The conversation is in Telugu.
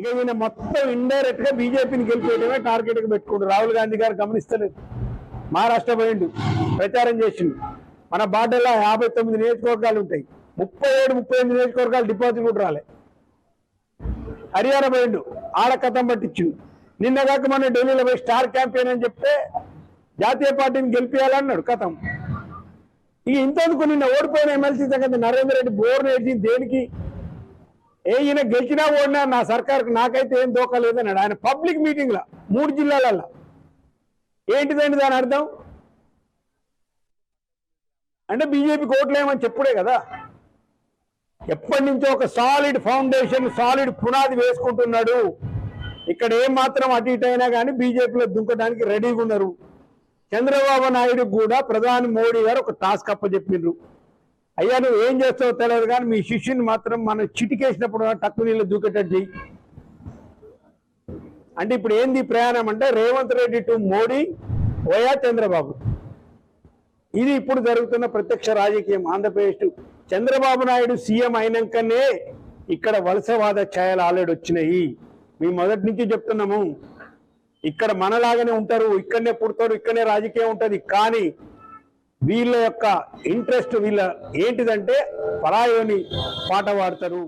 ఇక ఈయన మొత్తం ఇండైరెక్ట్ గా బీజేపీని గెలిపేయడమే టార్గెట్ గా పెట్టుకుంటూ రాహుల్ గాంధీ గారు గమనిస్తలేదు. మహారాష్ట్ర పోయిండు, ప్రచారం చేసిండు. మన బార్డర్లో 59 నియోజకవర్గాలు ఉంటాయి, 37-38 నియోజకవర్గాలు డిపాజిట్ కూడా రాలే. హర్యానా పోయిండు, ఆడ కథం పట్టించిండు. నిన్న కాక మన ఢిల్లీలో పోయి స్టార్ క్యాంపెయిన్ అని చెప్తే జాతీయ పార్టీని గెలిపించాలన్నాడు, కథం. ఇక ఇంతకు నిన్న ఓడిపోయిన ఎమ్మెల్సీ సంగతి నరేందర్ రెడ్డి బోర్ను ఏడ్చింది దేనికి? ఈయన గెలిచినా ఓడినా నా సర్కార్కు నాకైతే ఏం దోకా లేదన్నాడు ఆయన పబ్లిక్ మీటింగ్ లో 3 జిల్లాలలో. ఏంటిదండి దాని అర్థం? అంటే బీజేపీకి ఓట్లేమని చెప్పుడే కదా. ఎప్పటి నుంచో ఒక సాలిడ్ ఫౌండేషన్, సాలిడ్ పునాది వేసుకుంటున్నాడు. ఇక్కడ ఏం మాత్రం అటు ఇటు అయినా కానీ బీజేపీలో దుంకడానికి రెడీగా ఉన్నారు. చంద్రబాబు నాయుడు కూడా ప్రధాని మోడీ గారు ఒక టాస్క్ అప్పచెప్పిండ్రు. అయ్యా నువ్వు ఏం చేస్తావో తెలియదు కానీ మీ శిష్యుని మాత్రం మనం చిటికేసినప్పుడు టక్కు నీళ్ళు దూకేటట్టు చెయ్యి అంటే. ఇప్పుడు ఏంది ప్రయాణం అంటే రేవంత్ రెడ్డి టు మోడీ ఓయా చంద్రబాబు. ఇది ఇప్పుడు జరుగుతున్న ప్రత్యక్ష రాజకీయం ఆంధ్రప్రదేశ్. చంద్రబాబు నాయుడు సీఎం అయినాకనే ఇక్కడ వలసవాద ఛాయలు ఆల్రెడీ వచ్చినాయి. మేము మొదటి నుంచి చెప్తున్నాము, ఇక్కడ మనలాగానే ఉంటారు, ఇక్కడనే పుడతారు, ఇక్కడనే రాజకీయం ఉంటుంది. కానీ వీళ్ళ యొక్క ఇంట్రెస్ట్ వీళ్ళ ఏంటిదంటే పరాయోని పాట పాడతారు.